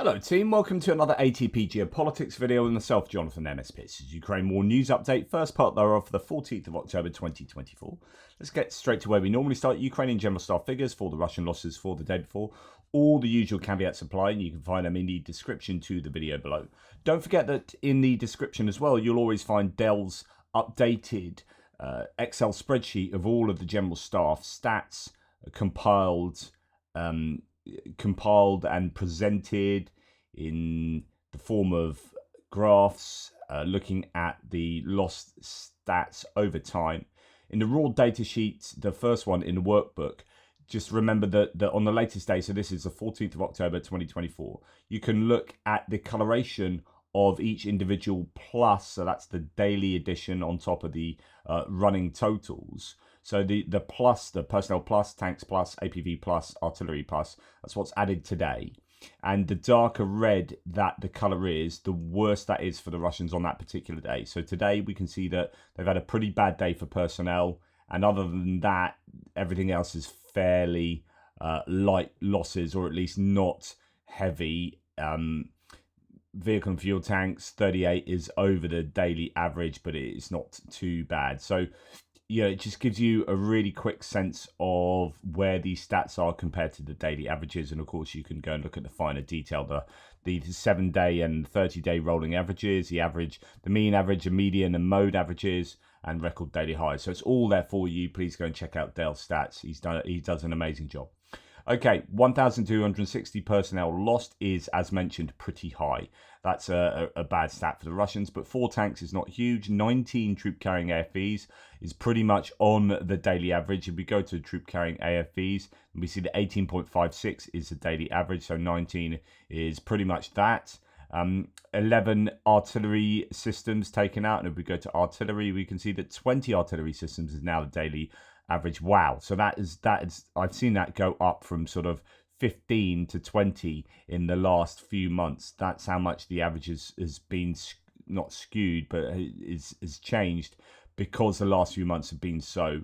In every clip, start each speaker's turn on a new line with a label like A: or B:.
A: Hello team, welcome to another ATP Geopolitics video with myself, Jonathan Amidst. This is Ukraine War News Update, first part thereof for the 14th of October 2024. Let's get straight to where we normally start. Ukrainian General Staff figures for the Russian losses for the day before. All the usual caveats apply, and you can find them in the description to the video below. Don't forget that in the description as well, you'll always find Dell's updated Excel spreadsheet of all of the General Staff stats compiled and presented in the form of graphs looking at the lost stats over time. In the raw data sheet, the first one in the workbook, just remember that on the latest day, so this is the 14th of October 2024, you can look at the coloration of each individual plus, so that's the daily addition on top of the running totals. So the plus, the personnel plus, tanks plus, APV plus, artillery plus, that's what's added today. And the darker red that the colour is, the worse that is for the Russians on that particular day. So today we can see that they've had a pretty bad day for personnel. And other than that, everything else is fairly light losses, or at least not heavy. Vehicle and fuel tanks, 38 is over the daily average, but it's not too bad. So yeah, it just gives you a really quick sense of where these stats are compared to the daily averages. And of course, you can go and look at the finer detail, the 7-day and 30-day rolling averages, the average, the mean average, the median and mode averages, and record daily highs. So it's all there for you. Please go and check out Dell's stats. He does an amazing job. Okay, 1,260 personnel lost is, as mentioned, pretty high. That's a bad stat for the Russians, but 4 tanks is not huge. 19 troop-carrying AFVs is pretty much on the daily average. If we go to troop-carrying AFVs, we see that 18.56 is the daily average, so 19 is pretty much that. 11 artillery systems taken out, and if we go to artillery, we can see that 20 artillery systems is now the daily average. Wow. So that is I've seen that go up from sort of 15 to 20 in the last few months. That's how much the average has been not skewed, but is changed because the last few months have been so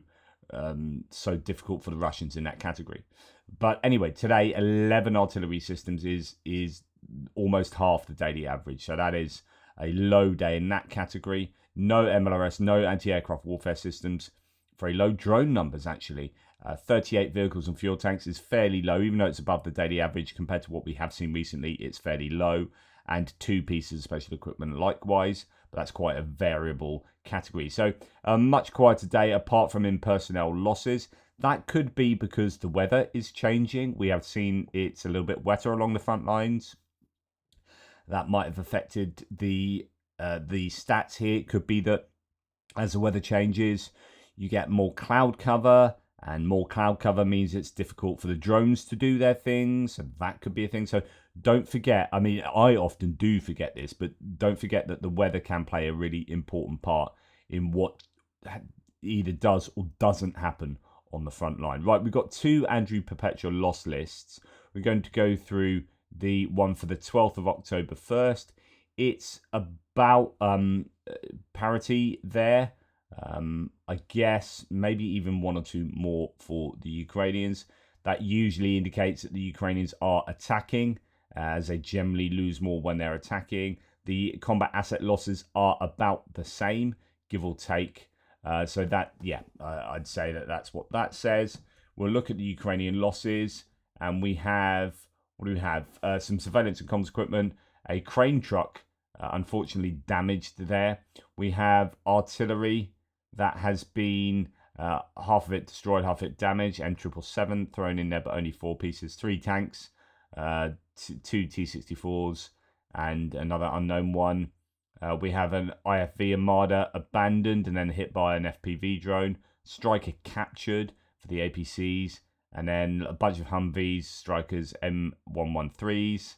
A: difficult for the Russians in that category. But anyway, today 11 artillery systems is almost half the daily average. So that is a low day in that category. No MLRS, no anti-aircraft warfare systems. Very low drone numbers, actually. 38 vehicles and fuel tanks is fairly low, even though it's above the daily average compared to what we have seen recently. It's fairly low. And 2 pieces of special equipment likewise, but that's quite a variable category. So a much quieter day apart from in personnel losses. That could be because the weather is changing. We have seen it's a little bit wetter along the front lines. That might have affected the stats here. It could be that as the weather changes, you get more cloud cover, and more cloud cover means it's difficult for the drones to do their things, and that could be a thing. So don't forget, I mean, I often do forget this, but don't forget that the weather can play a really important part in what either does or doesn't happen on the front line. Right, we've got 2 Andrew Perpetua loss lists. We're going to go through the one for the 12th of October first. It's about parity there. I guess maybe even 1 or 2 more for the Ukrainians. That usually indicates that the Ukrainians are attacking, as they generally lose more when they're attacking. The combat asset losses are about the same, give or take. So that, yeah, I'd say that that's what that says. We'll look at the Ukrainian losses, and we have, what do we have? Some surveillance and comms equipment, a crane truck, unfortunately damaged there. We have artillery that has been half of it destroyed, half of it damaged, M777 thrown in there, but only 4 pieces. 3 tanks, 2 T-64s, and another unknown one. We have an IFV Armada abandoned and then hit by an FPV drone. Striker captured for the APCs, and then a bunch of Humvees, Strikers, M113s.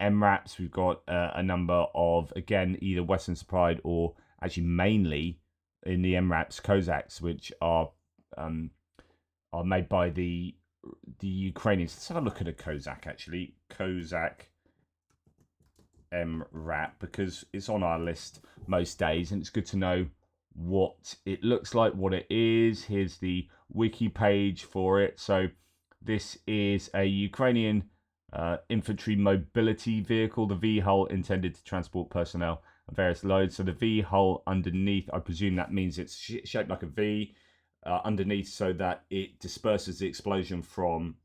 A: MRAPs, we've got a number of, again, either Western supplied or actually mainly in the MRAPs, Cossacks, which are made by the Ukrainians. Let's have a look at a Cossack, actually. Cossack MRAP, because it's on our list most days, and it's good to know what it looks like, what it is. Here's the wiki page for it. So this is a Ukrainian infantry mobility vehicle, the V-hull intended to transport personnel and various loads. So the V-hull underneath, I presume that means it's shaped like a V underneath, so that it disperses the explosion from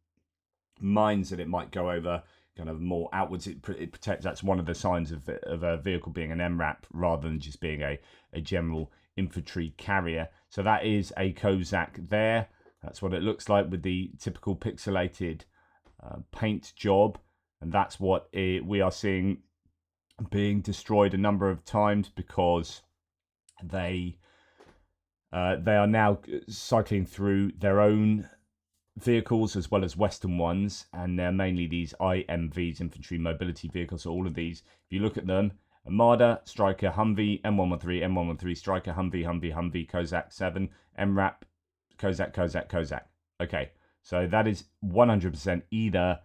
A: mines that it might go over kind of more outwards. It protects. That's one of the signs of a vehicle being an MRAP rather than just being a general infantry carrier. So that is a Kozak there. That's what it looks like with the typical pixelated paint job, and that's what we are seeing being destroyed a number of times because they are now cycling through their own vehicles as well as Western ones, and they're mainly these IMVs, infantry mobility vehicles. So all of these, if you look at them, Armada, Striker, Humvee, M113, M113, Striker, Humvee, Humvee, Humvee, Kozak 7, MRAP, Kozak, Kozak, Kozak. Okay, so that is 100% either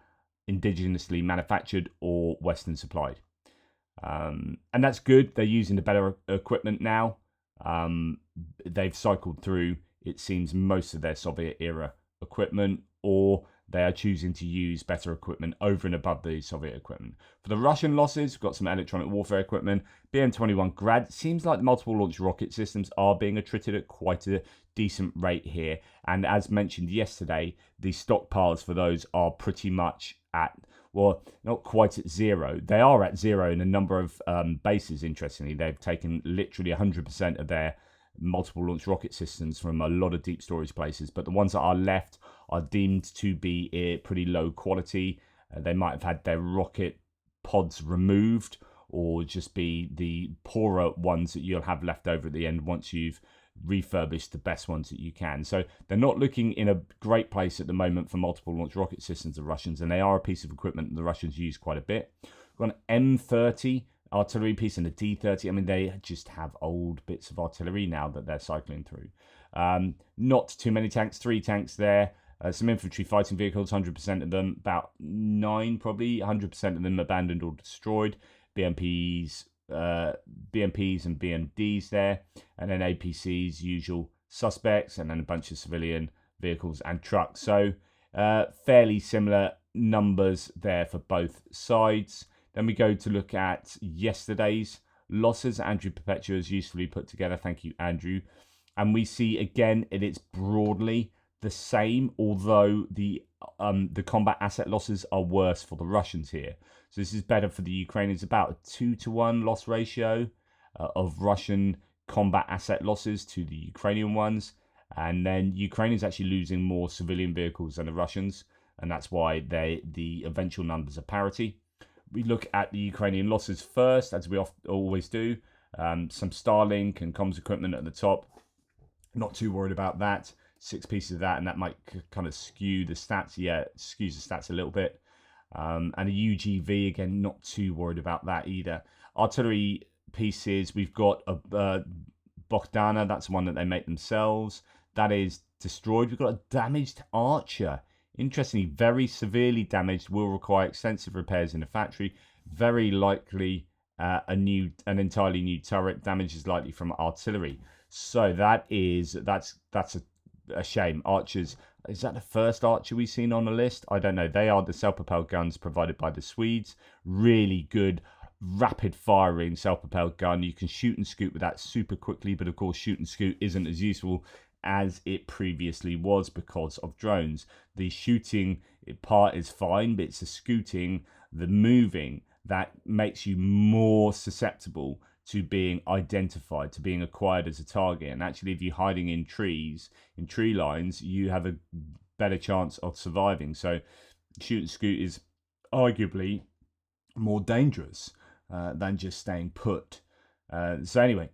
A: indigenously manufactured or Western supplied. And that's good. They're using the better equipment now. They've cycled through, it seems, most of their Soviet era equipment, or they are choosing to use better equipment over and above the Soviet equipment. For the Russian losses, we've got some electronic warfare equipment. BM-21 Grad. Seems like the multiple launch rocket systems are being attrited at quite a decent rate here. And as mentioned yesterday, the stockpiles for those are pretty much at, well, not quite at zero. They are at zero in a number of bases, interestingly. They've taken literally 100% of their multiple launch rocket systems from a lot of deep storage places, but the ones that are left are deemed to be pretty low quality. They might have had their rocket pods removed, or just be the poorer ones that you'll have left over at the end once you've refurbished the best ones that you can. So they're not looking in a great place at the moment for multiple launch rocket systems, the Russians, and they are a piece of equipment that the Russians use quite a bit. We've got an M30 artillery piece and a D30. I mean, they just have old bits of artillery now that they're cycling through. Not too many tanks, 3 tanks there. Some infantry fighting vehicles, 100% of them, about 9 probably, 100% of them abandoned or destroyed. BMPs and BMDs there, and then APCs, usual suspects, and then a bunch of civilian vehicles and trucks. So fairly similar numbers there for both sides. Then we go to look at yesterday's losses. Andrew Perpetua has usefully put together. Thank you, Andrew. And we see again it's broadly the same, although the combat asset losses are worse for the Russians here. So this is better for the Ukrainians, about a 2-to-1 loss ratio of Russian combat asset losses to the Ukrainian ones. And then Ukrainians actually losing more civilian vehicles than the Russians, and that's why the eventual numbers are parity. We look at the Ukrainian losses first, as we always do. Some Starlink and comms equipment at the top. Not too worried about that. 6 pieces of that, and that might kind of skew the stats. Yeah, it skews the stats a little bit. And a UGV, again, not too worried about that either. Artillery pieces, we've got a Bogdana, that's the one that they make themselves. That is destroyed. We've got a damaged Archer. Interestingly, very severely damaged, will require extensive repairs in the factory. Very likely an entirely new turret. Damage is likely from artillery. So that's a shame. Archers, is that the first Archer we've seen on the list? I don't know. They are the self-propelled guns provided by the Swedes. Really good, rapid-firing self-propelled gun. You can shoot and scoot with that super quickly, but of course shoot and scoot isn't as useful as it previously was because of drones. The shooting part is fine, but it's the scooting, the moving, that makes you more susceptible to being identified, to being acquired as a target. And actually, if you're hiding in trees, in tree lines, you have a better chance of surviving. So shoot and scoot is arguably more dangerous than just staying put. So anyway,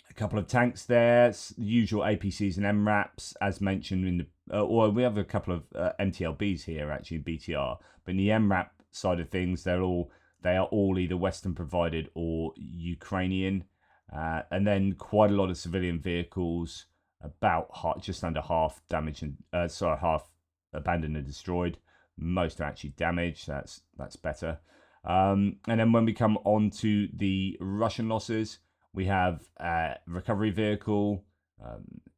A: a couple of tanks there, the usual APCs and MRAPs, as mentioned in the, or we have a couple of MTLBs here actually in BTR, but in the MRAP side of things, they are all either Western provided or Ukrainian, and then quite a lot of civilian vehicles, about just under half damaged and half abandoned and destroyed. Most are actually damaged. That's better. And then when we come on to the Russian losses, we have a recovery vehicle,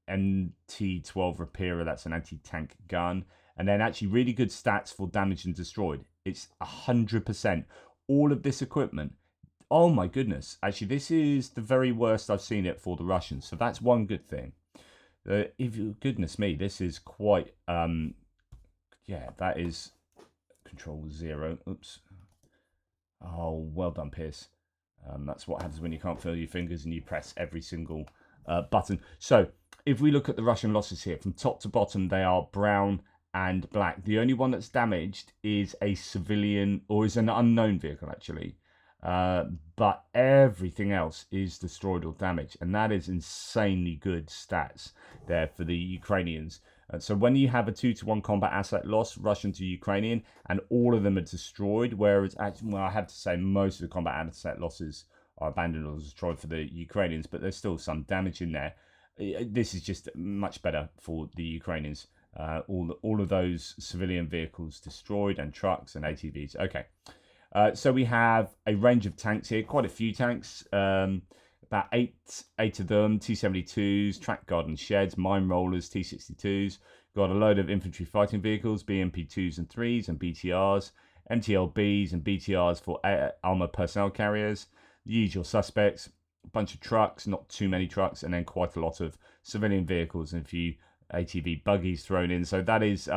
A: MT-12 Rapira, that's an anti-tank gun, and then actually really good stats for damaged and destroyed. It's 100%. All of this equipment. Oh my goodness. Actually, this is the very worst I've seen it for the Russians. So that's one good thing. Goodness me, this is quite, yeah, that is Control 0. Oops. Oh, well done, Pierce. That's what happens when you can't feel your fingers and you press every single button. So if we look at the Russian losses here, from top to bottom, they are brown and black. The only one that's damaged is a civilian, or is an unknown vehicle, actually. But everything else is destroyed or damaged, and that is insanely good stats there for the Ukrainians. So when you have a 2-to-1 combat asset loss, Russian to Ukrainian, and all of them are destroyed, whereas actually, well, I have to say most of the combat asset losses are abandoned or destroyed for the Ukrainians, but there's still some damage in there. This is just much better for the Ukrainians. All of those civilian vehicles destroyed, and trucks and ATVs. Okay. So we have a range of tanks here, quite a few tanks, about eight of them, T-72s, track guard and sheds, mine rollers, T-62s. Got a load of infantry fighting vehicles, BMP-2s and 3s and BTRs, MTLBs and BTRs for armor personnel carriers, the usual suspects, a bunch of trucks, not too many trucks, and then quite a lot of civilian vehicles and a few ATV buggies thrown in. So that is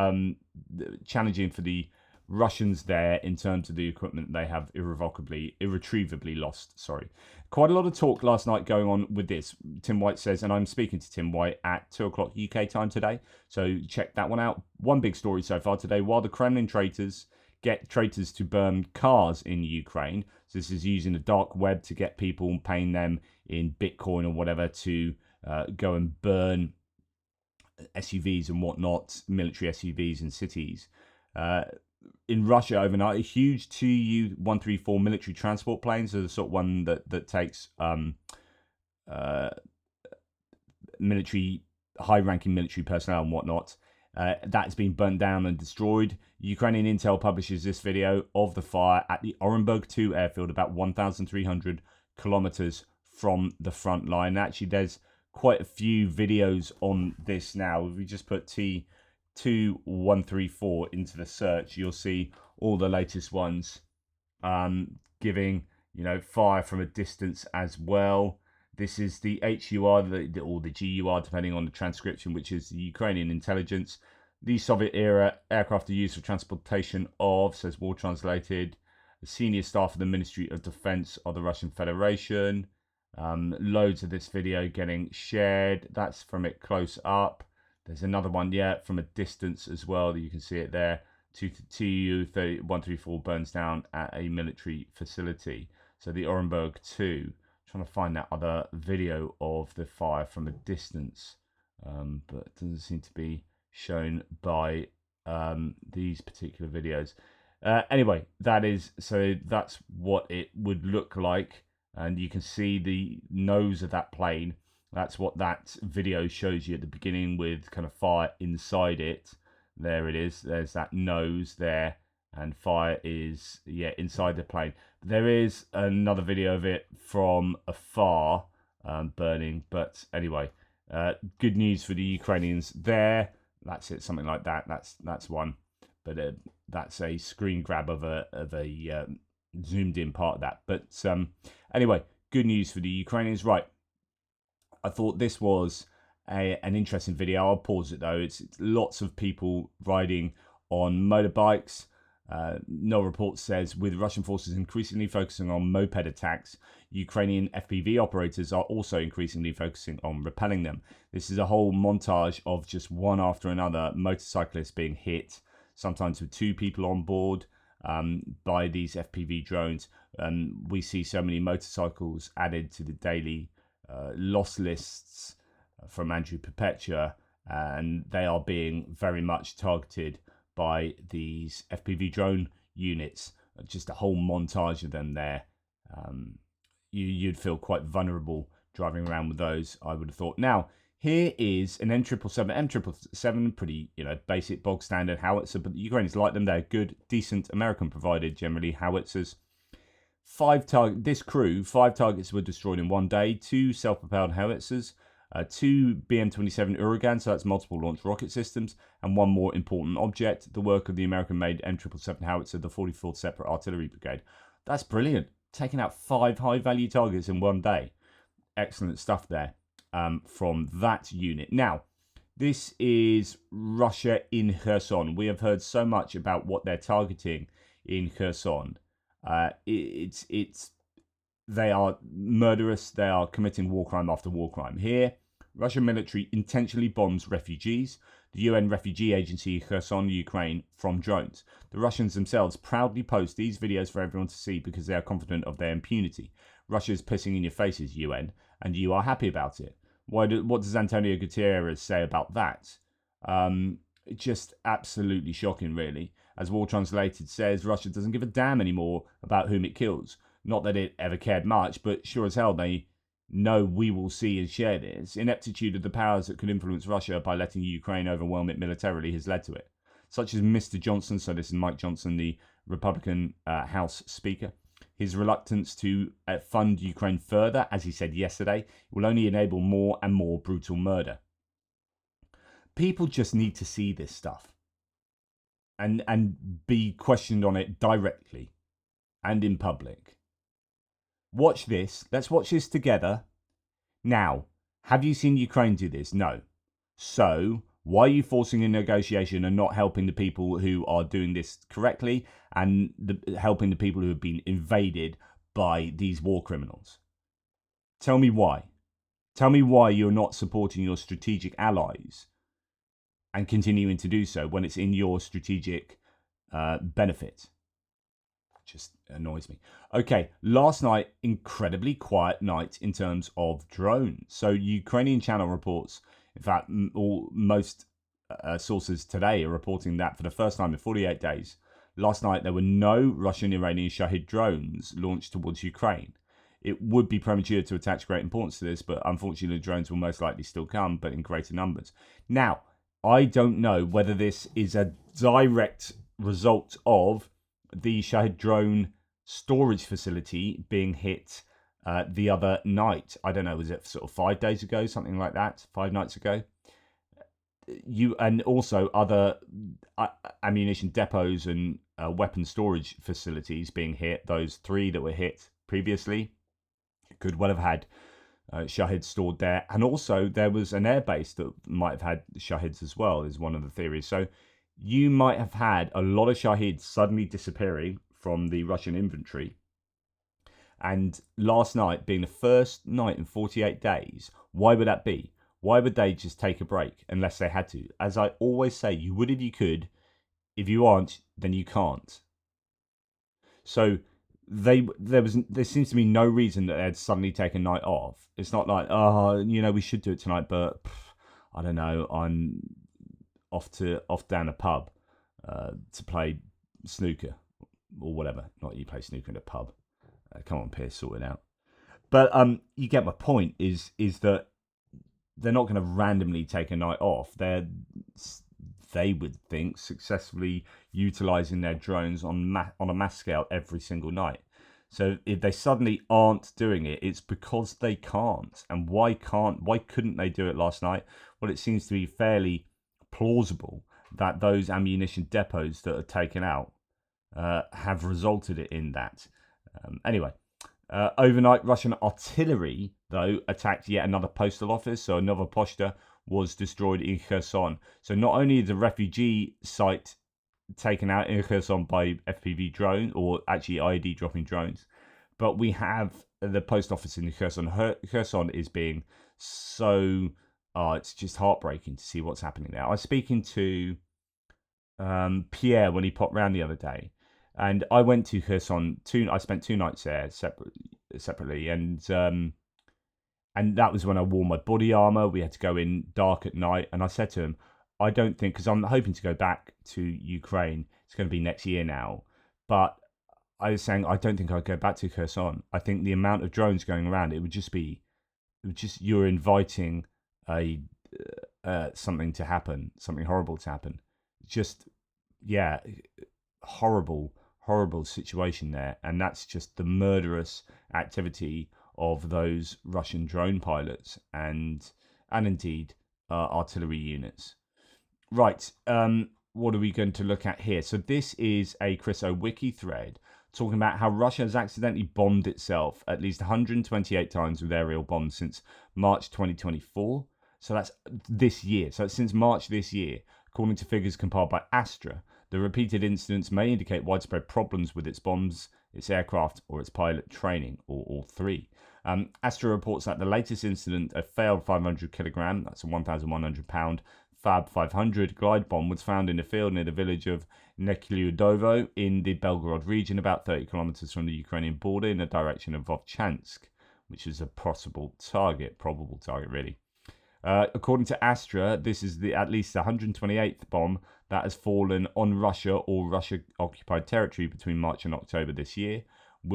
A: challenging for the Russians there in terms of the equipment they have irretrievably lost. Sorry. Quite a lot of talk last night going on with this. Tim White says, and I'm speaking to Tim White at 2 o'clock UK time today, so check that one out. One big story so far today, while the Kremlin traitors get traitors to burn cars in Ukraine, so this is using the dark web to get people, paying them in Bitcoin or whatever to go and burn SUVs and whatnot, military SUVs in cities. In Russia overnight, a huge Tu-134 military transport planes are the sort of one that takes military, high-ranking military personnel and whatnot. That's been burnt down and destroyed. Ukrainian Intel publishes this video of the fire at the Orenburg 2 airfield, about 1,300 kilometers from the front line. Actually, there's quite a few videos on this now. If we just put T-134 into the search, you'll see all the latest ones giving, fire from a distance as well. This is the HUR, or the GUR, depending on the transcription, which is the Ukrainian intelligence. The Soviet-era aircraft are used for transportation of, says War Translated, the senior staff of the Ministry of Defense of the Russian Federation. Loads of this video getting shared. That's from it close up. There's another one, from a distance as well. You can see it there. Tu-134 burns down at a military facility. So the Orenburg 2. Trying to find that other video of the fire from a distance, but it doesn't seem to be shown by these particular videos. Anyway, that's what it would look like, and you can see the nose of that plane. That's what that video shows you at the beginning, with kind of fire inside it. There it is. There's that nose there, and fire is inside the plane. There is another video of it from afar burning, but anyway, good news for the Ukrainians there. That's it, something like that. That's one, but that's a screen grab of a zoomed in part of that. But anyway, good news for the Ukrainians. Right, I thought this was an interesting video. I'll pause it though. It's lots of people riding on motorbikes. No Report says, with Russian forces increasingly focusing on moped attacks, Ukrainian FPV operators are also increasingly focusing on repelling them. This is a whole montage of just one after another motorcyclists being hit, sometimes with two people on board, by these FPV drones. We see so many motorcycles added to the daily loss lists from Andrew Perpetua, and they are being very much targeted by these FPV drone units. Just a whole montage of them there. You'd feel quite vulnerable driving around with those, I would have thought. Now, here is an M777, pretty basic bog standard howitzer, but the Ukrainians like them. They're good, decent, American provided generally howitzers. 5 targets were destroyed in one day. 2 self-propelled howitzers 2 BM-27 Uragan, so that's multiple launch rocket systems, and one more important object, the work of the American-made M777 Howitzer, the 44th Separate Artillery Brigade. That's brilliant. Taking out 5 high-value targets in one day. Excellent stuff there from that unit. Now, this is Russia in Kherson. We have heard so much about what they're targeting in Kherson. They are murderous. They are committing war crime after war crime. Here, Russian military intentionally bombs refugees. The UN Refugee Agency Kherson, Ukraine, from drones. The Russians themselves proudly post these videos for everyone to see because they are confident of their impunity. Russia's pissing in your faces, UN, and you are happy about it. What does Antonio Guterres say about that? Just absolutely shocking, really. As War Translated says, Russia doesn't give a damn anymore about whom it kills. Not that it ever cared much, but sure as hell they know we will see and share this. Ineptitude of the powers that could influence Russia by letting Ukraine overwhelm it militarily has led to it. Such as Mr. Johnson, so this is Mike Johnson, the Republican House Speaker. His reluctance to fund Ukraine further, as he said yesterday, will only enable more and more brutal murder. People just need to see this stuff and be questioned on it directly and in public. Watch this. Let's watch this together. Now, have you seen Ukraine do this? No. So, why are you forcing a negotiation and not helping the people who are doing this correctly and helping the people who have been invaded by these war criminals? Tell me why. Tell me why you're not supporting your strategic allies and continuing to do so when it's in your strategic benefit. Just annoys me. Okay, last night, incredibly quiet night in terms of drones. So Ukrainian channel reports, in fact, most sources today are reporting that for the first time in 48 days, last night there were no Russian Iranian Shahid drones launched towards Ukraine. It would be premature to attach great importance to this, but unfortunately the drones will most likely still come, but in greater numbers. Now, I don't know whether this is a direct result of the Shahid drone storage facility being hit the other night. I don't know, was it sort of 5 days ago, something like that, 5 nights ago? And also other ammunition depots and weapon storage facilities being hit. Those 3 that were hit previously could well have had Shahids stored there. And also there was an airbase that might have had Shahids as well, is one of the theories. So you might have had a lot of Shahids suddenly disappearing from the Russian inventory. And last night being the first night in 48 days, why would that be? Why would they just take a break unless they had to? As I always say, you would if you could. If you aren't, then you can't. So there seems to be no reason that they'd suddenly take a night off. It's not like, we should do it tonight, but I don't know, I'm off down a pub to play snooker or whatever. Not you play snooker in a pub. Come on, Pierce, sort it out. But you get my point. Is that they're not going to randomly take a night off. They would think successfully utilizing their drones on a mass scale every single night. So if they suddenly aren't doing it, it's because they can't. And why couldn't they do it last night? Well, it seems to be fairly plausible that those ammunition depots that are taken out have resulted in that. Anyway, overnight Russian artillery, though, attacked yet another postal office. So another posta was destroyed in Kherson. So not only is the refugee site taken out in Kherson by FPV drone, or actually IED dropping drones, but we have the post office in Kherson. Kherson is being so... it's just heartbreaking to see what's happening there. I was speaking to Pierre when he popped round the other day, and I went to Kherson. I spent 2 nights there separately, and that was when I wore my body armor. We had to go in dark at night, and I said to him, I don't think, because I'm hoping to go back to Ukraine. It's going to be next year now, but I was saying I don't think I'd go back to Kherson. I think the amount of drones going around, you're inviting something to happen, something horrible to happen. Horrible situation there, and that's just the murderous activity of those Russian drone pilots. And and indeed artillery units. Right, what are we going to look at here? So this is a Chryso Wiki thread talking about how Russia has accidentally bombed itself at least 128 times with aerial bombs since March 2024. So that's this year. So it's since March this year, according to figures compiled by Astra. The repeated incidents may indicate widespread problems with its bombs, its aircraft, or its pilot training, or all three. Astra reports that the latest incident, a failed 500 kilogram, that's a 1,100 pound, Fab 500 glide bomb, was found in a field near the village of Neklyudovo in the Belgorod region, about 30 kilometers from the Ukrainian border in the direction of Vovchansk, which is a probable target, really. According to Astra, this is at least the 128th bomb that has fallen on Russia or Russia-occupied territory between March and October this year,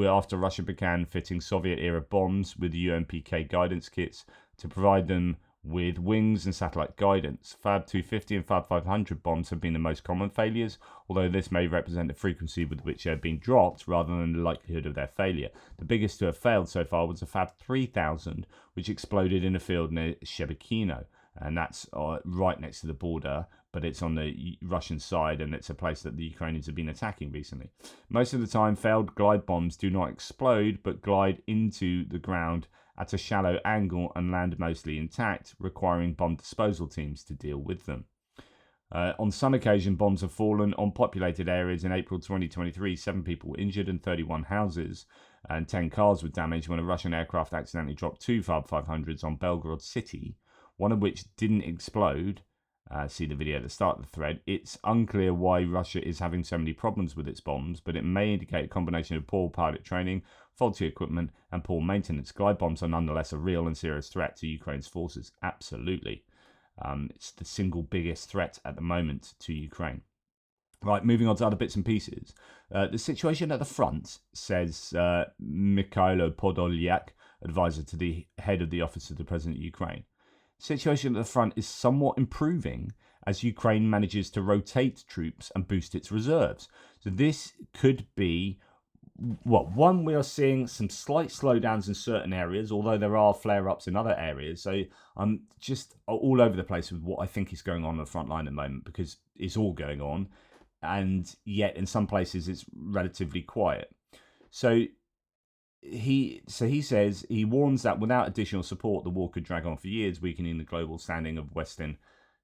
A: after Russia began fitting Soviet-era bombs with UMPK guidance kits to provide them with wings and satellite guidance. Fab 250 and Fab 500 bombs have been the most common failures, although this may represent the frequency with which they have been dropped rather than the likelihood of their failure. The biggest to have failed so far was the Fab 3000, which exploded in a field near Shebekino, and that's right next to the border, but it's on the Russian side, and it's a place that the Ukrainians have been attacking recently. Most of the time, failed glide bombs do not explode, but glide into the ground at a shallow angle and land mostly intact, requiring bomb disposal teams to deal with them. On some occasion, bombs have fallen on populated areas. In April 2023, 7 people were injured and 31 houses and 10 cars were damaged when a Russian aircraft accidentally dropped 2 Fab 500s on Belgorod city, one of which didn't explode. See the video at the start of the thread. It's unclear why Russia is having so many problems with its bombs, but it may indicate a combination of poor pilot training, faulty equipment, and poor maintenance. Glide bombs are nonetheless a real and serious threat to Ukraine's forces. Absolutely. It's the single biggest threat at the moment to Ukraine. Right, moving on to other bits and pieces. The situation at the front, says Mikhailo Podolyak, advisor to the head of the Office of the President of Ukraine. Situation at the front is somewhat improving as Ukraine manages to rotate troops and boost its reserves. So this could be, one, we are seeing some slight slowdowns in certain areas, although there are flare-ups in other areas. So I'm just all over the place with what I think is going on the front line at the moment, because it's all going on, and yet in some places it's relatively quiet. So he says, he warns that without additional support, the war could drag on for years, weakening the global standing of Western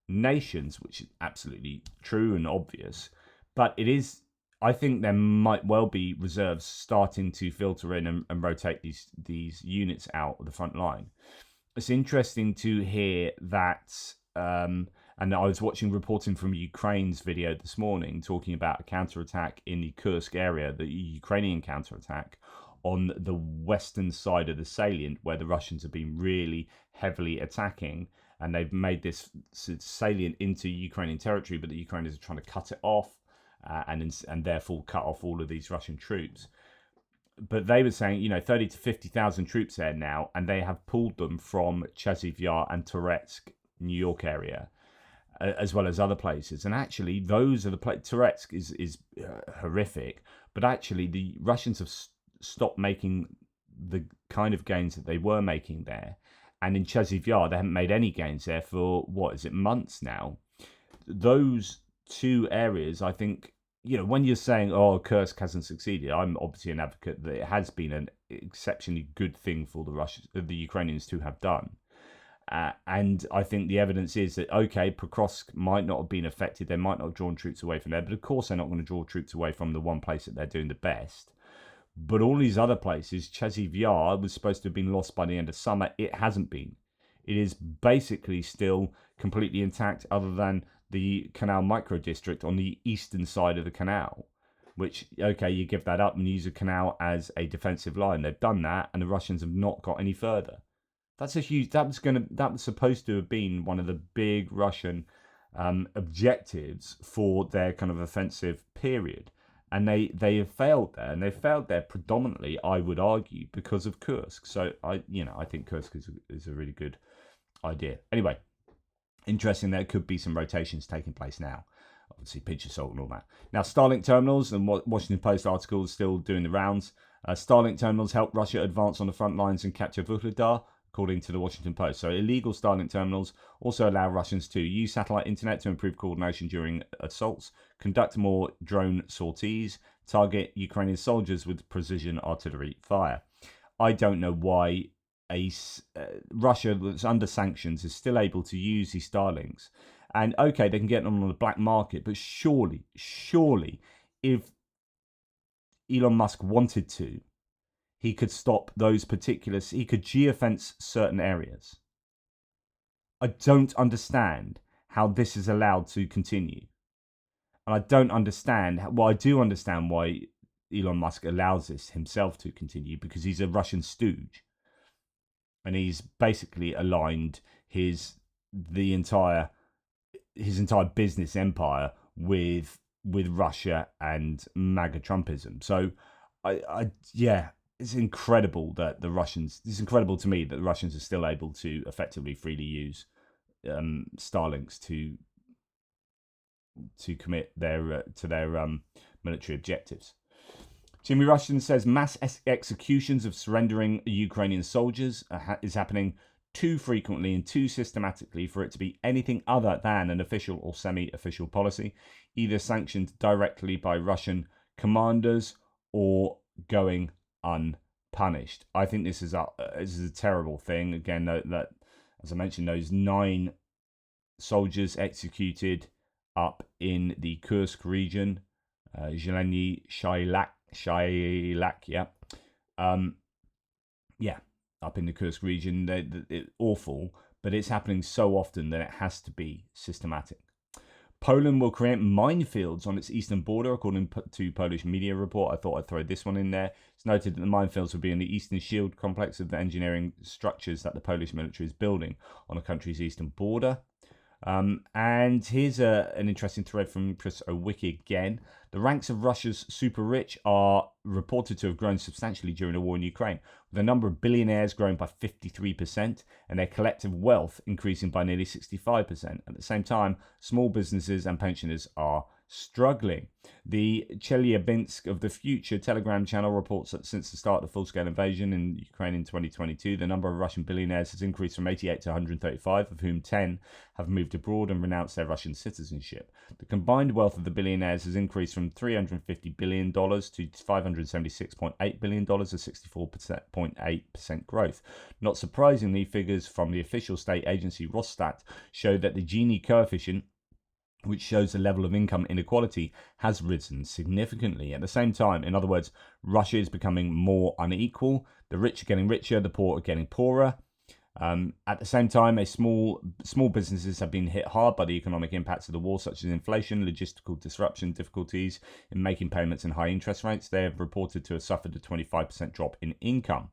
A: nations, which is absolutely true and obvious. But it is, I think there might well be reserves starting to filter in and rotate these units out of the front line. It's interesting to hear that, and I was watching reporting from Ukraine's video this morning talking about a counterattack in the Kursk area, the Ukrainian counterattack on the western side of the salient, where the Russians have been really heavily attacking, and they've made this salient into Ukrainian territory, but the Ukrainians are trying to cut it off and therefore cut off all of these Russian troops. But they were saying, 30 to 50,000 troops there now, and they have pulled them from Chasiv Yar and Toretsk, New York area, as well as other places. And actually, those are the places. Toretsk is horrific, but actually the Russians have stopped making the kind of gains that they were making there. And in Chasiv Yar, they haven't made any gains there for, months now. Those two areas, I think, when you're saying, Kursk hasn't succeeded, I'm obviously an advocate that it has been an exceptionally good thing for the Ukrainians to have done. And I think the evidence is that, Pokrovsk might not have been affected, they might not have drawn troops away from there, but of course they're not going to draw troops away from the one place that they're doing the best. But all these other places, Chasiv Yar was supposed to have been lost by the end of summer. It hasn't been. It is basically still completely intact, other than the canal micro-district on the eastern side of the canal, which, you give that up and use a canal as a defensive line. They've done that, and the Russians have not got any further. That was supposed to have been one of the big Russian objectives for their kind of offensive period. And they have failed there, and they failed there predominantly, I would argue, because of Kursk. So I think Kursk is a really good idea. Anyway, interesting, there could be some rotations taking place now. Obviously, pinch of salt and all that. Now, Starlink terminals, and Washington Post article is still doing the rounds. Starlink terminals help Russia advance on the front lines and capture Vuhledar, according to the Washington Post. So illegal Starlink terminals also allow Russians to use satellite internet to improve coordination during assaults, conduct more drone sorties, target Ukrainian soldiers with precision artillery fire. I don't know why Russia, that's under sanctions, is still able to use these Starlinks. And okay, they can get them on the black market, but surely, if Elon Musk wanted to, he could stop those particulars. He could geofence certain areas. I don't understand how this is allowed to continue. And I don't understand, well, I do understand why Elon Musk allows this himself to continue, because he's a Russian stooge. And he's basically aligned his entire business empire with Russia and MAGA Trumpism. So it's incredible that it's incredible to me that the Russians are still able to effectively freely use Starlinks to commit their military objectives. Jimmy Rushton says mass executions of surrendering Ukrainian soldiers is happening too frequently and too systematically for it to be anything other than an official or semi-official policy, either sanctioned directly by Russian commanders or going unpunished. I think this is a terrible thing. Again, that as I mentioned, those 9 soldiers executed up in the Kursk region, Zeleny Shailak, up in the Kursk region. It's awful, but it's happening so often that it has to be systematic. Poland will create minefields on its eastern border, according to Polish media report. I thought I'd throw this one in there. It's noted that the minefields will be in the eastern shield complex of the engineering structures that the Polish military is building on the country's eastern border. And here's an interesting thread from Chris Owicki again. The ranks of Russia's super rich are reported to have grown substantially during the war in Ukraine, with the number of billionaires growing by 53% and their collective wealth increasing by nearly 65%. At the same time, small businesses and pensioners are struggling. The Chelyabinsk of the Future Telegram channel reports that since the start of the full-scale invasion in Ukraine in 2022, the number of Russian billionaires has increased from 88 to 135, of whom 10 have moved abroad and renounced their Russian citizenship. The combined wealth of the billionaires has increased from $350 billion to $576.8 billion, a 64.8% growth. Not surprisingly, figures from the official state agency Rosstat show that the Gini coefficient, which shows the level of income inequality, has risen significantly. At the same time, in other words, Russia is becoming more unequal. The rich are getting richer, the poor are getting poorer. At the same time, small businesses have been hit hard by the economic impacts of the war, such as inflation, logistical disruption, difficulties in making payments, and high interest rates. They have reported to have suffered a 25% drop in income.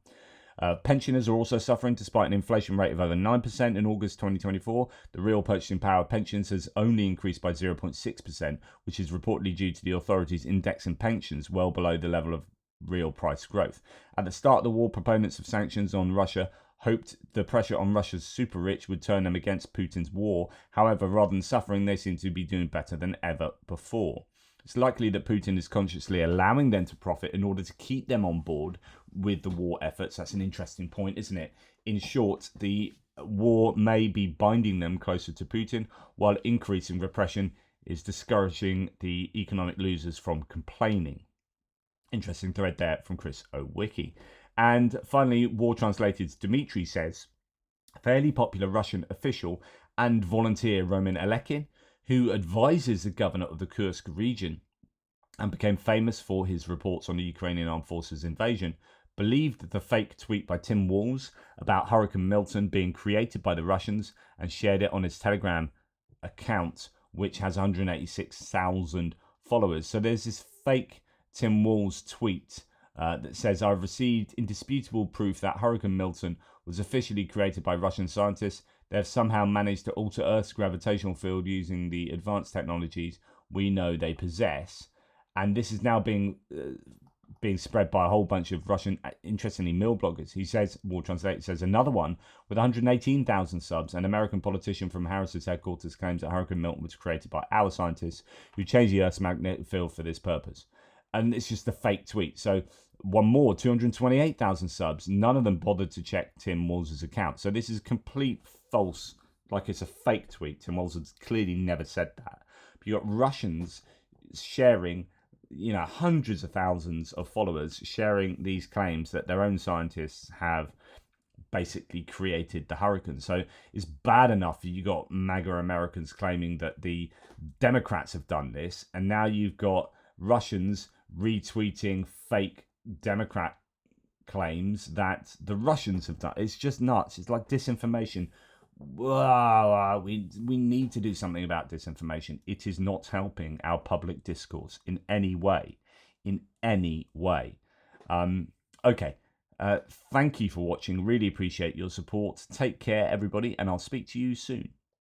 A: Pensioners are also suffering despite an inflation rate of over 9% in August 2024. The real purchasing power of pensions has only increased by 0.6%, which is reportedly due to the authorities indexing pensions well below the level of real price growth. At the start of the war, proponents of sanctions on Russia hoped the pressure on Russia's super rich would turn them against Putin's war. However, rather than suffering, they seem to be doing better than ever before. It's likely that Putin is consciously allowing them to profit in order to keep them on board with the war efforts. That's an interesting point, isn't it? In short, the war may be binding them closer to Putin, while increasing repression is discouraging the economic losers from complaining. Interesting thread there from Chris Owicki. And finally, War Translated's Dmitry says, fairly popular Russian official and volunteer Roman Alekin, who advises the governor of the Kursk region and became famous for his reports on the Ukrainian Armed Forces invasion, believed the fake tweet by Tim Walz about Hurricane Milton being created by the Russians and shared it on his Telegram account, which has 186,000 followers. So there's this fake Tim Walz tweet that says, I've received indisputable proof that Hurricane Milton was officially created by Russian scientists. They have somehow managed to alter Earth's gravitational field using the advanced technologies we know they possess. And this is now being spread by a whole bunch of Russian, interestingly, mill bloggers. He says, War Translated says, another one with 118,000 subs, an American politician from Harris's headquarters claims that Hurricane Milton was created by our scientists who changed the Earth's magnetic field for this purpose. And it's just a fake tweet. So One more, 228,000 subs. None of them bothered to check Tim Walz's account. So this is complete false, like it's a fake tweet. Tim Walz has clearly never said that. But you got Russians sharing, hundreds of thousands of followers sharing these claims that their own scientists have basically created the hurricane. So it's bad enough you got MAGA Americans claiming that the Democrats have done this, and now you've got Russians retweeting fake Democrat claims that the Russians have done. It's just nuts. It's like disinformation. Wow, we need to do something about disinformation. It is not helping our public discourse in any way. Okay. Thank you for watching. Really appreciate your support. Take care, everybody, and I'll speak to you soon.